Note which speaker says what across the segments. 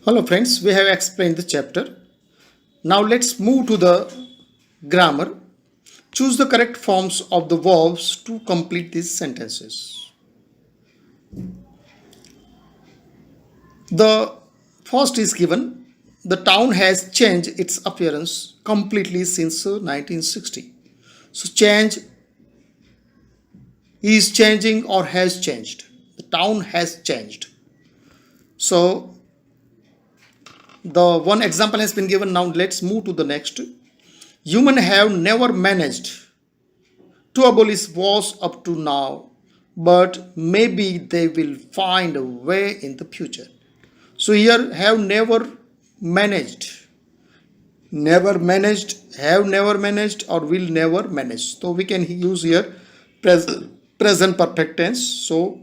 Speaker 1: Hello friends, we have explained the chapter. Now let's move to the grammar. Choose the correct forms of the verbs to complete these sentences. The first is given. The town has changed its appearance completely since 1960. So change is changing or has changed. The town has changed. So the one example has been given. Now let's move to the next. Humans have never managed to abolish wars up to now, but maybe they will find a way in the future. So here have never managed, or will never manage. So we can use here present perfect tense. So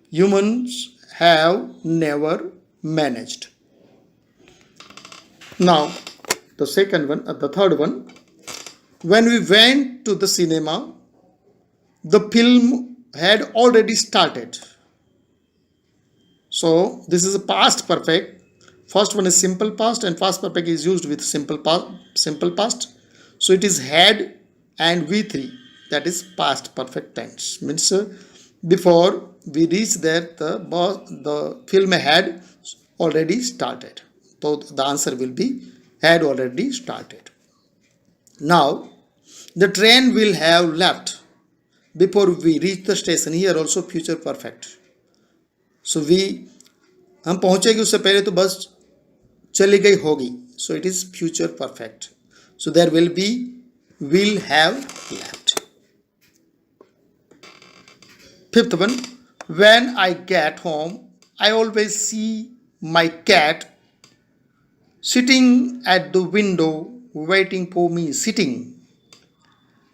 Speaker 1: humans have never managed. Now the third one. When we went to the cinema, the film had already started. So this is a past perfect. First one is simple past, and past perfect is used with simple past. So it is had and V3, that is past perfect tense. Means before we reach there, the film had already started. So the answer will be had already started. Now the train will have left before we reach the station. Here also future perfect. So हम पहुंचेंगे उससे पहले तो बस चली गई होगी. So it is future perfect. So there will be will have left. Fifth one, when I get home, I always see my cat sitting at the window waiting for me. Sitting,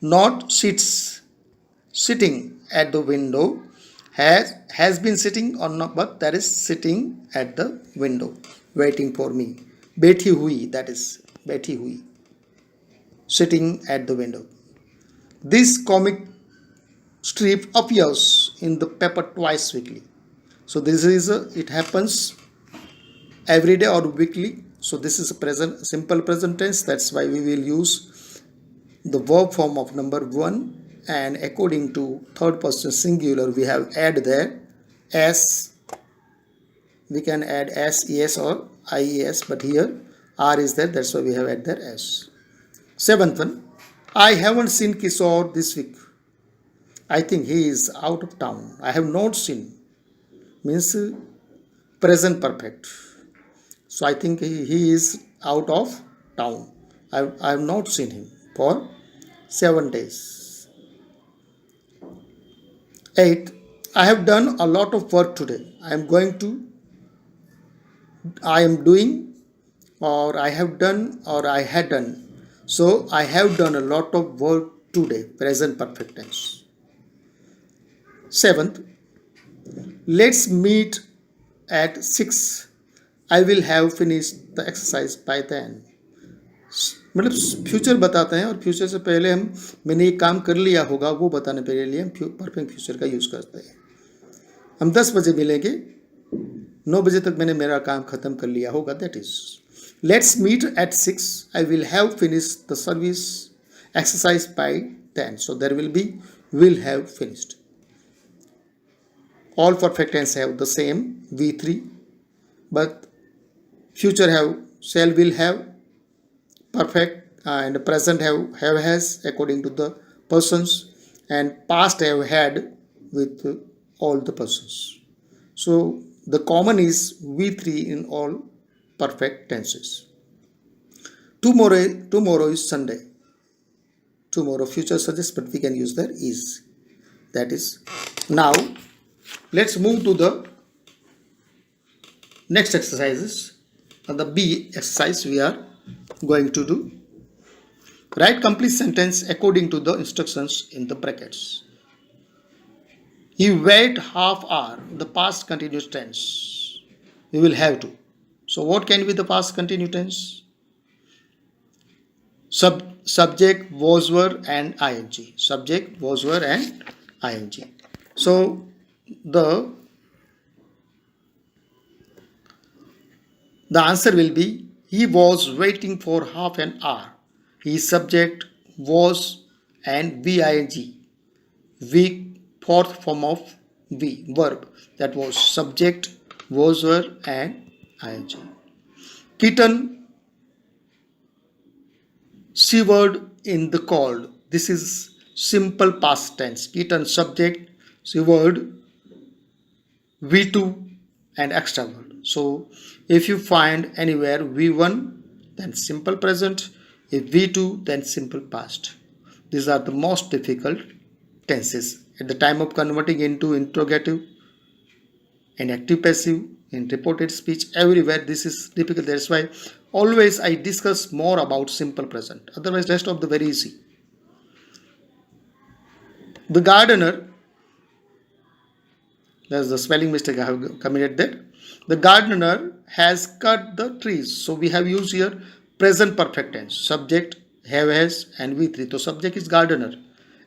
Speaker 1: not sits. Sitting at the window has been sitting or not, but that is sitting at the window waiting for me. बैठी हुई, that is बैठी हुई, sitting at the window. This comic strip appears in the paper twice weekly. So this is it happens every day or weekly. So this is a present simple present tense. That's why we will use the verb form of number 1, and according to third person singular we have add there s. We can add s, es or ies, but here r is there, that's why we have add there s. Seventh one, I haven't seen Kishore this week. I think he is out of town. I have not seen means present perfect. So I think he is out of town. I have not seen him for 7 days. 8. I have done a lot of work today. I am doing, or I have done, or I had done. So I have done a lot of work today. Present perfect tense. 7th, let's meet at 6. I will have finished the exercise by then. मतलब future बताते हैं, और future से पहले हम मैंने ये काम कर लिया होगा वो बताने के लिए हम परफेक्ट फ्यूचर का यूज़ करते हैं. हम 10 बजे मिलेंगे, 9 बजे तक मैंने मेरा काम ख़त्म कर लिया होगा. That is let's meet at 6. I will have finished the service exercise by 10. So there will be will have finished. All perfect tense have the same V3, but future have shall, will have, perfect and present have has according to the persons, and past have had with all the persons. So the common is V3 in all perfect tenses. Tomorrow is Sunday. Tomorrow future suggests, but we can use there is. That is. Now let's move to the next exercises. The B exercise we are going to do. Write complete sentence according to the instructions in the brackets. He wait half hour. The past continuous tense. We will have to. So what can be the past continuous tense? Subject, was, were and ing. Subject, was, were and ing. So the The answer will be he was waiting for half an hour. His subject was and VING, weak fourth form of V verb, that was subject, was, were and ing. Kitten shivered in the cold. This is simple past tense. Kitten subject, shivered V2 and extra word. So if you find anywhere V1, then simple present. If V2, then simple past. These are the most difficult tenses. At the time of converting into interrogative and active passive in reported speech, everywhere this is difficult. That's why always I discuss more about simple present. Otherwise, rest of the very easy. The gardener, there's the spelling mistake I have committed there. The gardener has cut the trees. So we have used here present perfect tense. Subject, have, has, and V3. So subject is gardener,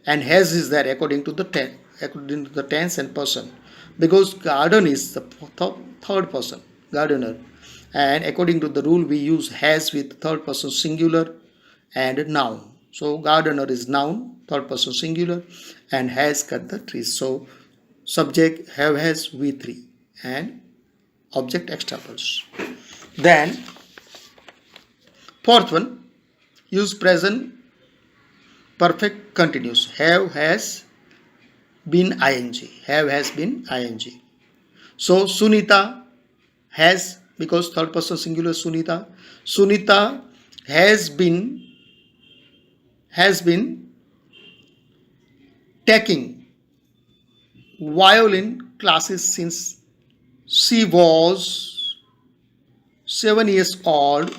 Speaker 1: and has is there according to the tense and person. Because garden is the third person, gardener, and according to the rule we use has with third person singular and noun. So gardener is noun, third person singular, and has cut the trees. So subject have has V3 and object extramples. Then fourth one, use present perfect continuous. Have has been ing. Have has been ing. So Sunita has, because third person singular Sunita. Sunita has been taking violin classes since she was 7 years old.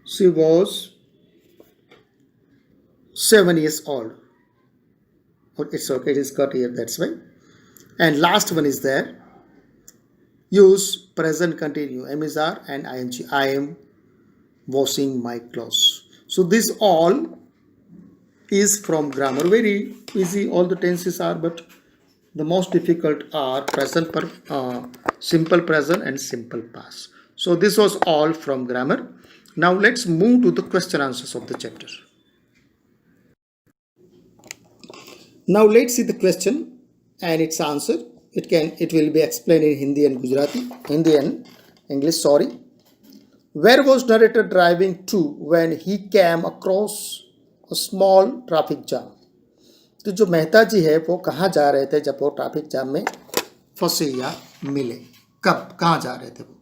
Speaker 1: She was 7 years old. It's okay, it is cut here, that's why. And last one is there. Use present continue, MSR and ing. I am washing my clothes. So this all is from grammar. Very easy, all the tenses are, but the most difficult are simple present and simple past. So this was all from grammar. Now let's move to the question answers of the chapter. Now let's see the question and its answer. It will be explained in Hindi and Gujarati, Hindi and English, sorry. Where was narrator driving to when he came across a small traffic jam? तो जो मेहता जी है वो कहाँ जा रहे थे जब वो ट्रैफिक जाम में फंसे या मिले? कब, कहाँ जा रहे थे वो?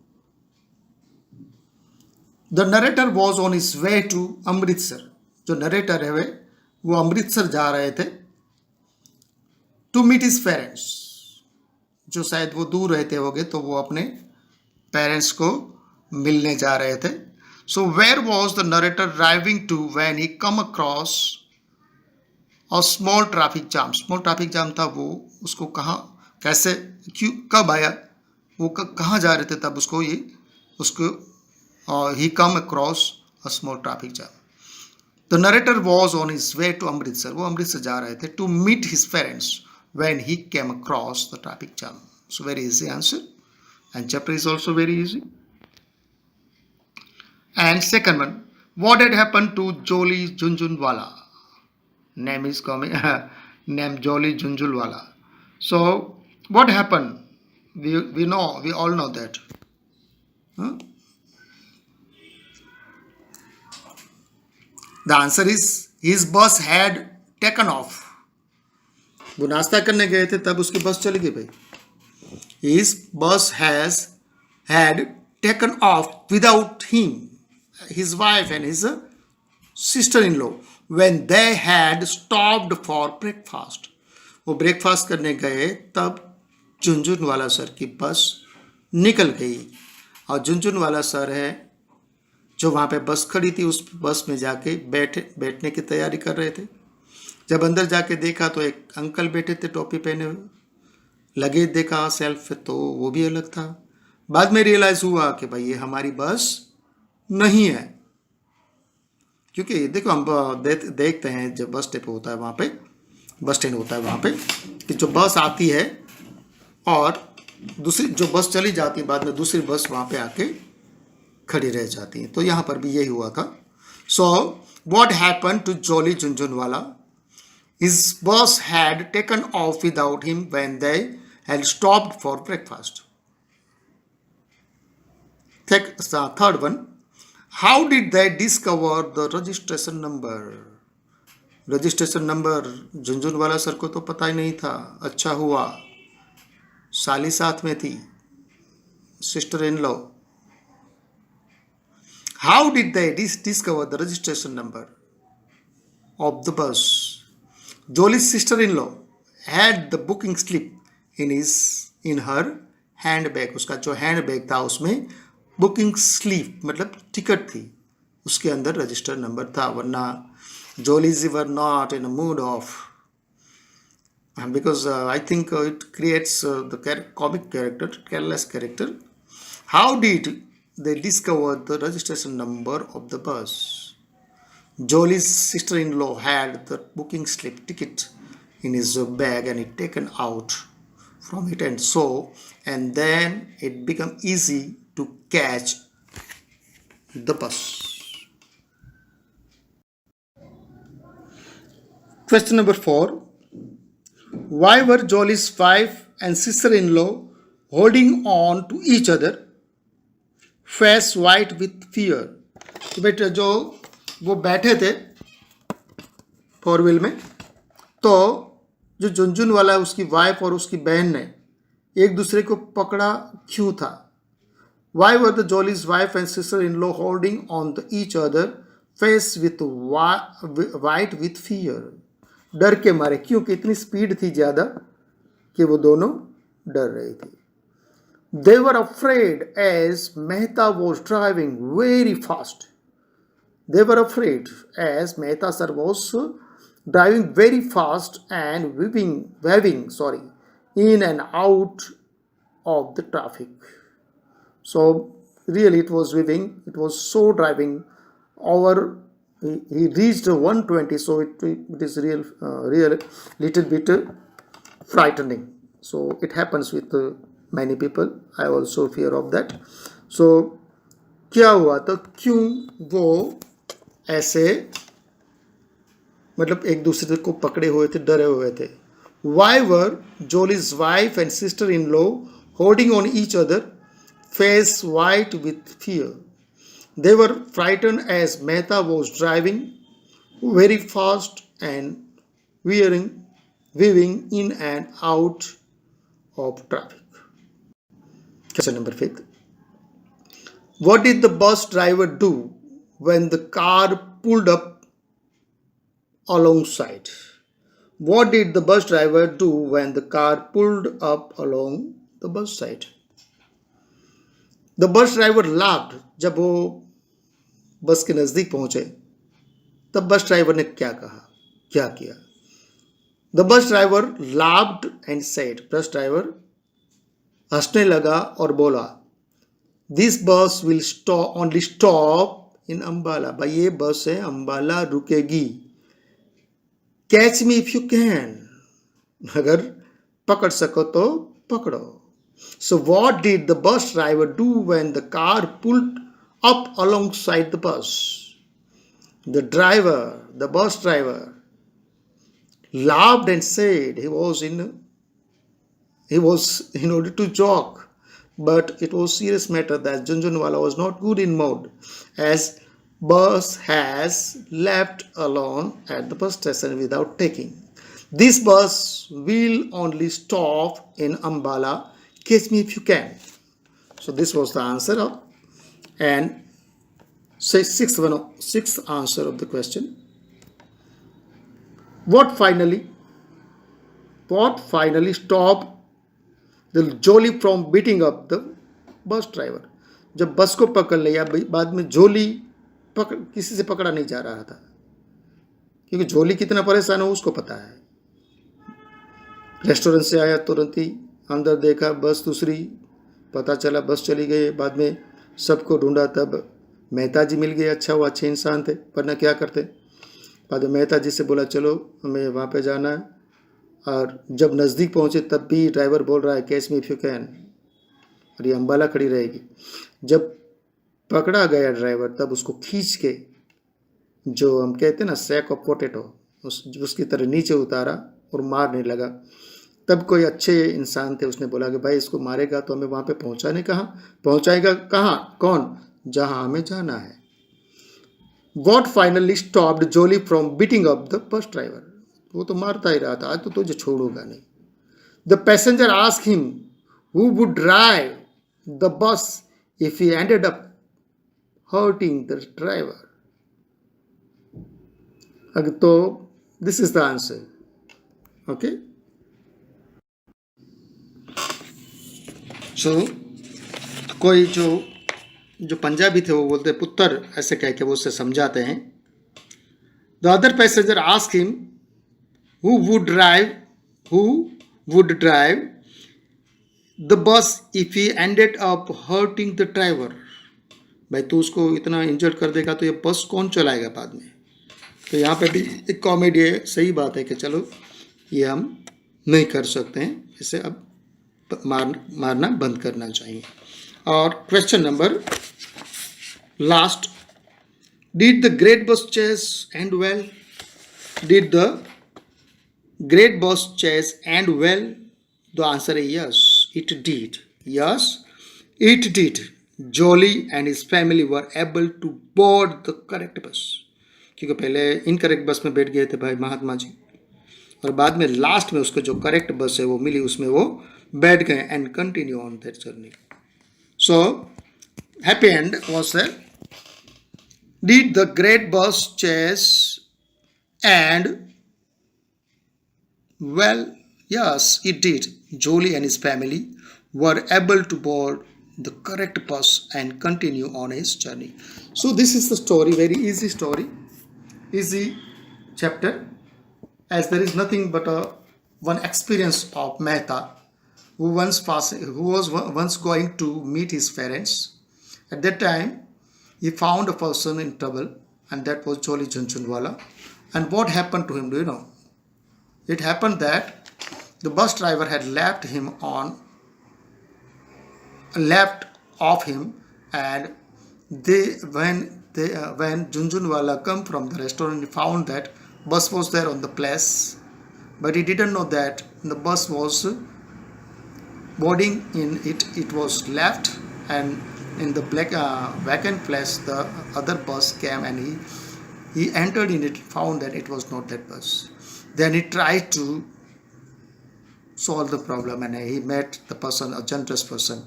Speaker 1: The narrator was on his way to Amritsar. जो नरेटर है वो अमृतसर जा रहे थे to meet his parents. जो शायद वो दूर रहते होंगे तो वो अपने पेरेंट्स को मिलने जा रहे थे. So where was the narrator driving to when he come across a small traffic jam? Small traffic jam था वो, उसको कहाँ, कैसे, क्यों, कब आया, वो कहाँ जा रहे थे तब he come across a small traffic jam. The narrator was on his way to Amritsar. वो अमृतसर जा रहे थे to meet his parents when he came across the traffic jam. So very easy answer, and chapter is also very easy. And second one, what had happened to Jolly Junjunwala? Name is coming, name Jolly Junjunwala. So what happened? We all know that. Huh? The answer is his bus had taken off. वो नाश्ता करने गए थे तब उसकी बस चली गई भाई. His bus had taken off without him, his wife and his sister-in-law when they had stopped for breakfast. वो ब्रेकफास्ट करने गए तब झुनझुनवाला सर की बस निकल गई. और झुनझुनवाला सर है जो वहाँ पे बस खड़ी थी, उस बस में जाके बैठने की तैयारी कर रहे थे. जब अंदर जाके देखा तो एक अंकल बैठे थे टोपी पहने हुए. लगेज देखा सेल्फ तो वो भी अलग था. बाद में रियलाइज हुआ कि भाई ये हमारी बस नहीं है, क्योंकि देखो हम देखते हैं जब बस स्टॉप होता है वहाँ पे, बस स्टैंड होता है वहाँ पे, कि जो बस आती है और दूसरी जो बस चली जाती है बाद में दूसरी बस वहाँ पे आके खड़ी रह जाती है। तो यहाँ पर भी यही हुआ था। So what happen to Jolly Jhunjhunwala? His boss had taken off without him when they had stopped for breakfast. Third one, how did they discover the registration number? Registration number Jhunjhunwala sir को तो पता ही नहीं था। अच्छा हुआ साली साथ में थी, sister in law. How did they discover the registration number of the bus? Jolie's sister-in-law had the booking slip in her handbag. उसका जो हैंडबैग था उसमें बुकिंग स्लिप मतलब टिकट थी, उसके अंदर रजिस्टर नंबर था। वरना Jolie's were not in a mood of, because I think it creates the comic character, careless character. How did they discover the registration number of the bus? Jolie's sister-in-law had the booking slip ticket in his bag and it taken out from it, and then it became easy to catch the bus. Question number 4. Why were Jolie's wife and sister-in-law holding on to each other, face white with fear? तो बेटा जो वो बैठे थे 4 wheel में, तो जो झुनझुन वाला उसकी वाइफ और उसकी बहन ने एक दूसरे को पकड़ा क्यों था? Why were the Jolie's wife and sister-in-law holding on to each other, face with white with fear? डर के मारे, क्योंकि इतनी स्पीड थी ज़्यादा कि वो दोनों डर रही थी। They were afraid as Mehta was driving very fast. They were afraid as Mehta sir was driving very fast and weaving in and out of the traffic. So really it was weaving, it was so driving over. He reached 120, so it is real little bit frightening. So it happens with many people. I also fear of that. So क्या हुआ तो क्यों वो ऐसे मतलब एक दूसरे को पकड़े हुए थे, डरे हुए थे? Why were Jolie's wife and sister-in-law holding on each other, face white with fear? They were frightened as Mehta was driving very fast and weaving in and out of traffic. Question number 5. What did the bus driver do when the car pulled up alongside? What did the bus driver do when the car pulled up along the bus side? The bus driver laughed. जब वो बस के नज़दीक पहुंचे तब bus driver ने क्या किया? The bus driver laughed and said, bus driver हंसने लगा और बोला, This bus will only stop in Ambala. भाई ये बस है, अम्बाला रुकेगी. Catch me if you can. अगर पकड़ सको तो पकड़ो. So what did the bus driver do when the car pulled up alongside the bus? The bus driver laughed and said he was in order to joke, but it was serious matter that Junjunwala was not good in mood as bus has left alone at the bus station without taking. This bus will only stop in Ambala. Catch me if you can. So this was the answer of, and sixth answer of the question. What finally stopped the Jolie from beating up the bus driver? जब बस को पकड़ लिया बाद में जोली किसी से पकड़ा नहीं जा रहा था, क्योंकि जोली कितना परेशान हो उसको पता है। रेस्टोरेंट से आया, तुरंत ही अंदर देखा बस दूसरी, पता चला बस चली गई। बाद में सबको ढूंढा, तब मेहता जी मिल गए। अच्छा हुआ, अच्छे इंसान थे, वरना क्या करते। बाद में मेहता जी से बोला चलो हमें वहाँ पे जाना है, और जब नज़दीक पहुँचे तब भी ड्राइवर बोल रहा है catch me if you can, और ये अम्बाला खड़ी रहेगी। जब पकड़ा गया ड्राइवर तब उसको खींच के, जो हम कहते हैं ना सैक ऑफ पोटैटो, उसकी तरह नीचे उतारा और मारने लगा। तब कोई अच्छे इंसान थे, उसने बोला कि भाई इसको मारेगा तो हमें वहाँ पे पहुँचाएगा कहाँ, कौन, जहाँ हमें जाना है। What finally stopped Jolie from beating up the bus driver? वो तो मारता ही रहा था, आज तो तुझे छोड़ूंगा नहीं। The passenger asked him who would drive the bus if he ended up hurting the driver. तो this is the answer. Okay. So कोई जो पंजाबी थे वो बोलते पुत्र, ऐसे कह के वो उससे समझाते हैं। The other passenger ask him who would drive the bus if he ended up hurting the driver. भाई तू उसको इतना इंजर्ड कर देगा तो ये बस कौन चलाएगा बाद में। तो यहाँ पे भी एक कॉमेडी है, सही बात है कि चलो ये हम नहीं कर सकते हैं, इसे अब मारना बंद करना चाहिए। और question number last, did the great bus chase end well? Did the great bus chase end well? The answer है yes, it did. Yes, it did. Jolie and his family were able to board the correct bus. क्योंकि पहले incorrect बस में बैठ गए थे भाई महात्मा जी, और बाद में लास्ट में उसको जो करेक्ट बस है वो मिली, उसमें वो बैठ गए and continue on that journey. So happy end was there. Did the great bus chase end well? Yes, it did. Jolie and his family were able to board the correct bus and continue on his journey. So this is the story, very easy story, easy chapter, as there is nothing but one experience of Mehta, who was once going to meet his parents. At that time, he found a person in trouble, and that was Jolie Jhunjhunwala. And what happened to him? Do you know? It happened that the bus driver had left off him, and when Jhunjhunwala come from the restaurant, he found that bus was there on the place, but he didn't know that the bus was boarding in it. It was left, and in the black vacant place, the other bus came, and he entered in it, found that it was not that bus. Then he tried to solve the problem, and he met the person, a generous person,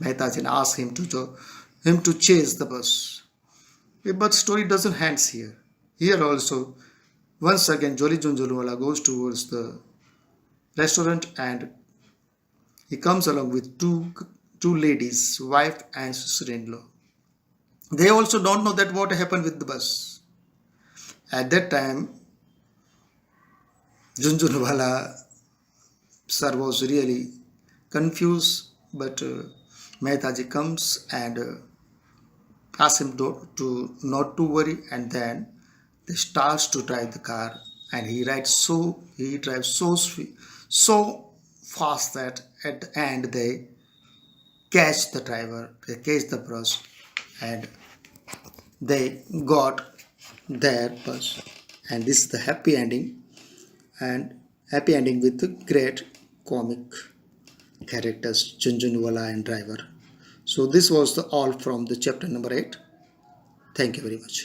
Speaker 1: Mehtaji, and asked him to chase the bus. But story doesn't end here. Here also, once again, Jolie Jhunjhunwala goes towards the restaurant, and he comes along with two ladies, wife and sister-in-law. They also don't know that what happened with the bus. At that time, Jhunjhunwala sir was really confused, but Mehtaji comes and asks him to not to worry, and then they starts to drive the car, and he drives so fast that at the end they catch the driver, they catch the bus, and they got their bus. And this is the happy ending, and happy ending with the great comic characters Jhunjhunwala and driver. So this was all from the chapter number 8. Thank you very much.